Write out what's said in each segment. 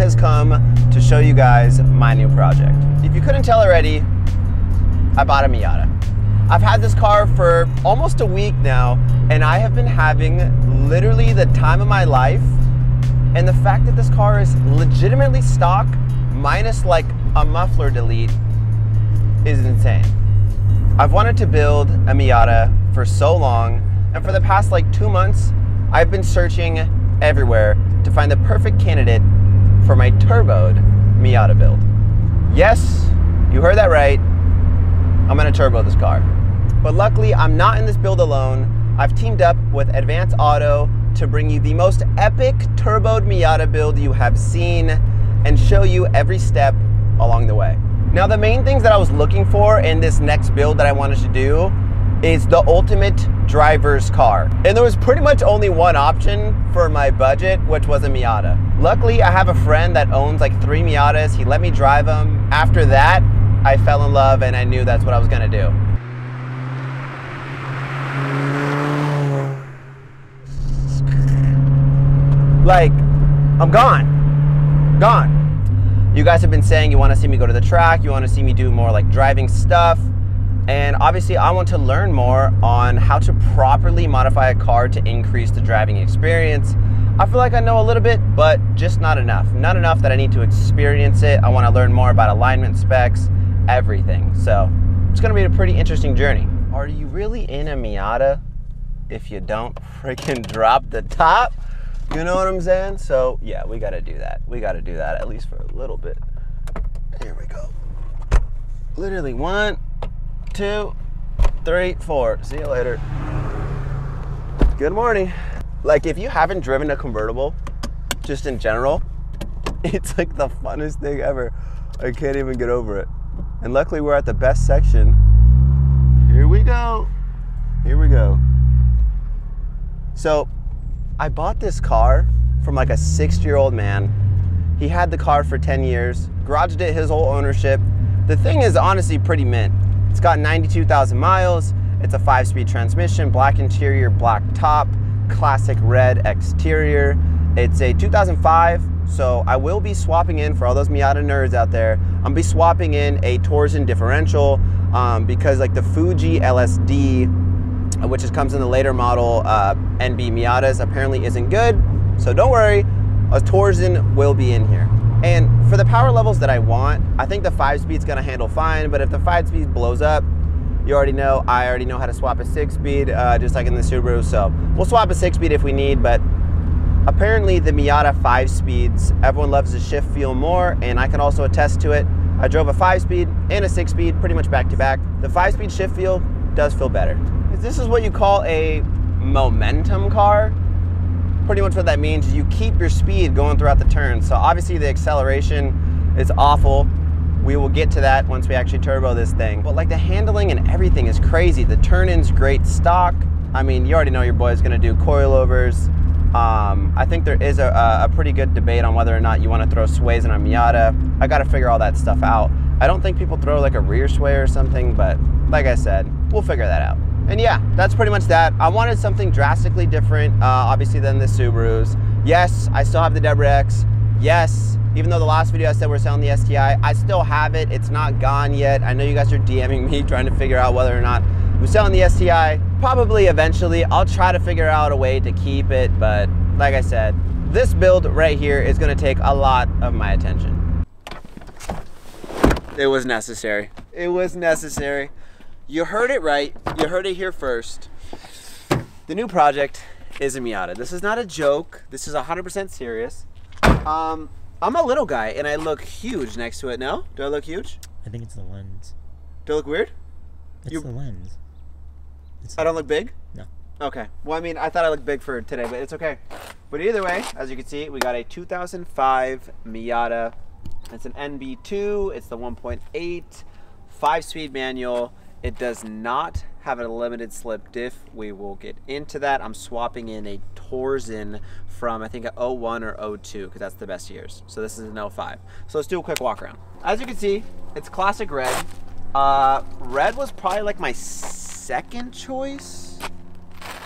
has come to show you guys my new project. If you couldn't tell already, I bought a Miata. I've had this car for almost a week now, and I have been having literally the time of my life. And the fact that this car is legitimately stock, minus like a muffler delete, is insane. I've wanted to build a Miata for so long, and for the past like 2 months, I've been searching everywhere to find the perfect candidate for my turboed Miata build. Yes, you heard that right. I'm gonna turbo this car. But luckily, I'm not in this build alone. I've teamed up with Advance Auto to bring you the most epic turboed Miata build you have seen and show you every step along the way. Now, the main things that I was looking for in this next build that I wanted to do is the ultimate driver's car. And there was pretty much only one option for my budget, which was a Miata. Luckily, I have a friend that owns like 3 Miatas. He let me drive them. After that, I fell in love and I knew that's what I was gonna do. Like, I'm gone. You guys have been saying you want to see me go to the track, you want to see me do more like driving stuff, and obviously I want to learn more on how to properly modify a car to increase the driving experience. I feel like I know a little bit, but just not enough. Not enough that I need to experience it. I want to learn more about alignment specs, everything. So it's going to be a pretty interesting journey. Are you really in a Miata if you don't freaking drop the top? You know what I'm saying? So yeah, we gotta do that. We gotta do that at least for a little bit. Here we go. Literally 1, 2, 3, 4. See you later. Good morning. Like, if you haven't driven a convertible, just in general, it's like the funnest thing ever. I can't even get over it. And luckily we're at the best section. Here we go. Here we go. So, I bought this car from like a 60-year-old man. He had the car for 10 years, garaged it his whole ownership. The thing is honestly pretty mint. It's got 92,000 miles. It's a 5-speed transmission, black interior, black top, classic red exterior. It's a 2005, so I will be swapping in, for all those Miata nerds out there, I'll be swapping in a Torsen differential because like the Fuji LSD, which comes in the later model NB Miatas, apparently isn't good. So don't worry, a Torsen will be in here. And for the power levels that I want, I think the 5-speed's gonna handle fine, but if the 5-speed blows up, you already know, I already know how to swap a 6-speed, just like in the Subaru, so we'll swap a 6-speed if we need, but apparently the Miata 5-speeds, everyone loves the shift feel more, and I can also attest to it. I drove a 5-speed and a 6-speed pretty much back to back. The 5-speed shift feel does feel better. This is what you call a momentum car. Pretty much what that means is you keep your speed going throughout the turns. So obviously the acceleration is awful. We will get to that once we actually turbo this thing. But like the handling and everything is crazy. The turn-in's great stock. I mean, you already know your boy's gonna do coilovers. I think there is a pretty good debate on whether or not you want to throw sways in a Miata. I gotta figure all that stuff out. I don't think people throw like a rear sway or something, but like I said, we'll figure that out. And yeah, that's pretty much that. I wanted something drastically different, obviously, than the Subarus. Yes, I still have the Debra X. Yes, even though the last video I said we're selling the STI, I still have it. It's not gone yet. I know you guys are DMing me trying to figure out whether or not we're selling the STI. Probably eventually. I'll try to figure out a way to keep it, but like I said, this build right here is gonna take a lot of my attention. It was necessary. It was necessary. You heard it right. You heard it here first. The new project is a Miata. This is not a joke. This is 100% serious. I'm a little guy and I look huge next to it. No? Do I look huge? I think it's the lens. Do I look weird? It's the lens. I don't look big? No. Okay. Well, I mean, I thought I looked big for today, but it's okay. But either way, as you can see, we got a 2005 Miata. It's an NB2. It's the 1.8 5-speed manual. It does not have a limited slip diff. We will get into that. I'm swapping in a Torsen from I think a 01 or 02 because that's the best years. So this is an 05. So let's do a quick walk around. As you can see, it's classic red. Red was probably like my second choice.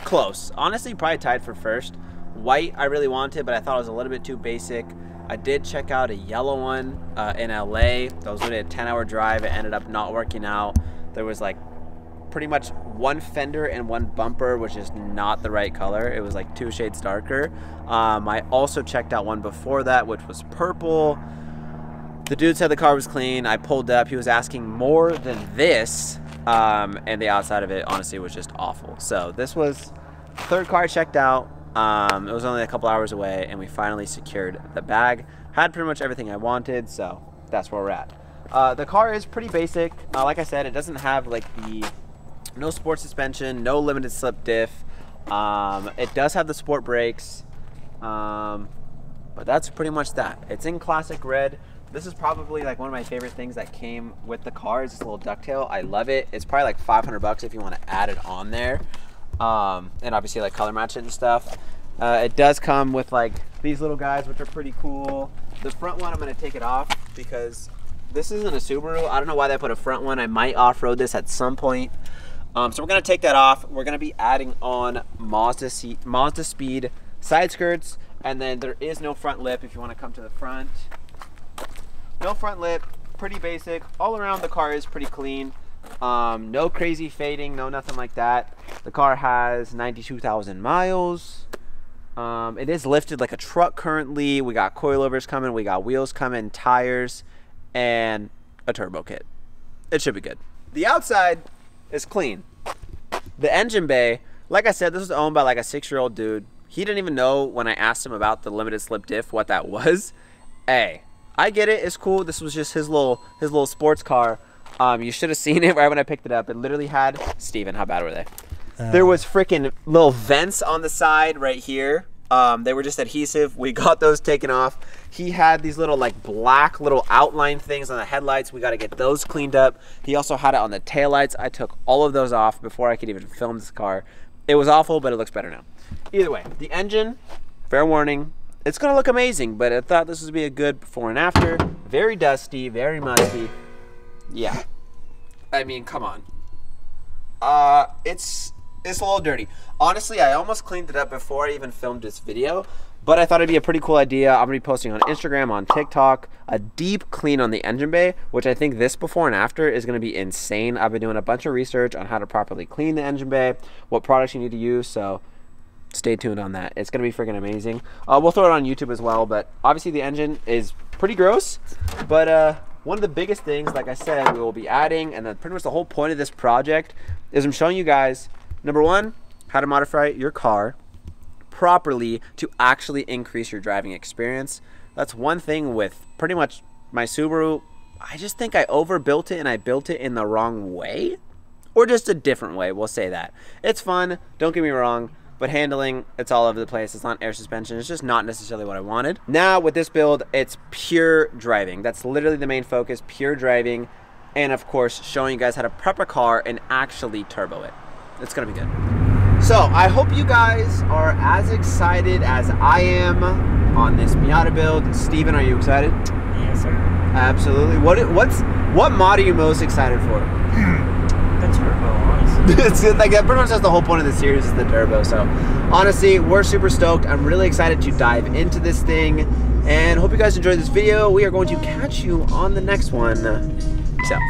Close. Honestly, probably tied for first. White I really wanted, but I thought it was a little bit too basic. I did check out a yellow one in LA. That was really a 10-hour drive. It ended up not working out. There was like pretty much one fender and one bumper, which is not the right color. It was like 2 shades darker. I also checked out one before that, which was purple. The dude said the car was clean. I pulled up. He was asking more than this, and the outside of it honestly was just awful. So this was the third car I checked out. It was only a couple hours away, and we finally secured the bag. Had pretty much everything I wanted, so that's where we're at. The car is pretty basic. Like I said, it doesn't have like no sport suspension, no limited slip diff. It does have the sport brakes, but that's pretty much that. It's in classic red. This is probably like one of my favorite things that came with the car is this little ducktail. I love it. It's probably like 500 bucks if you want to add it on there. And obviously like color match it and stuff. It does come with like these little guys, which are pretty cool. The front one, I'm going to take it off because this isn't a Subaru. I don't know why they put a front one. I might off-road this at some point. So we're going to take that off. We're going to be adding on Mazda Speed side skirts. And then there is no front lip if you want to come to the front. No front lip, pretty basic. All around the car is pretty clean. No crazy fading, no nothing like that. The car has 92,000 miles. It is lifted like a truck currently. We got coilovers coming, we got wheels coming, tires, and a turbo kit. It should be good. The outside is clean. The engine bay, like I said, this was owned by like a 6-year-old dude. He didn't even know when I asked him about the limited slip diff what that was. Hey, I get it, it's cool. This was just his little sports car. You should have seen it right when I picked it up. It literally had, Steven, how bad were they? There was freaking little vents on the side right here. They were just adhesive. We got those taken off. He had these little like black little outline things on the headlights. We got to get those cleaned up. He also had it on the taillights. I took all of those off before I could even film this car. It was awful, but it looks better now. Either way, the engine, fair warning, it's gonna look amazing, but I thought this would be a good before and after. Very dusty, very musty. Yeah, I mean, come on. It's a little dirty. Honestly, I almost cleaned it up before I even filmed this video, but I thought it'd be a pretty cool idea. I'm gonna be posting on Instagram, on TikTok, a deep clean on the engine bay, which I think this before and after is gonna be insane. I've been doing a bunch of research on how to properly clean the engine bay, what products you need to use, so stay tuned on that. It's gonna be freaking amazing. We'll throw it on YouTube as well, but obviously the engine is pretty gross, but one of the biggest things, like I said, we will be adding, and then pretty much the whole point of this project is I'm showing you guys, number one, how to modify your car properly to actually increase your driving experience. That's one thing with pretty much my Subaru. I just think I overbuilt it and I built it in the wrong way, or just a different way, we'll say that. It's fun, don't get me wrong, but handling, it's all over the place. It's not air suspension. It's just not necessarily what I wanted. Now with this build, it's pure driving. That's literally the main focus, pure driving. And of course, showing you guys how to prep a car and actually turbo it. It's gonna be good. So I hope you guys are as excited as I am on this Miata build. Steven, are you excited? Yes, sir. Absolutely. What mod are you most excited for? The turbo, honestly. It's like that pretty much that's the whole point of the series is the turbo. So honestly, we're super stoked. I'm really excited to dive into this thing and hope you guys enjoyed this video. We are going to catch you on the next one. Peace out.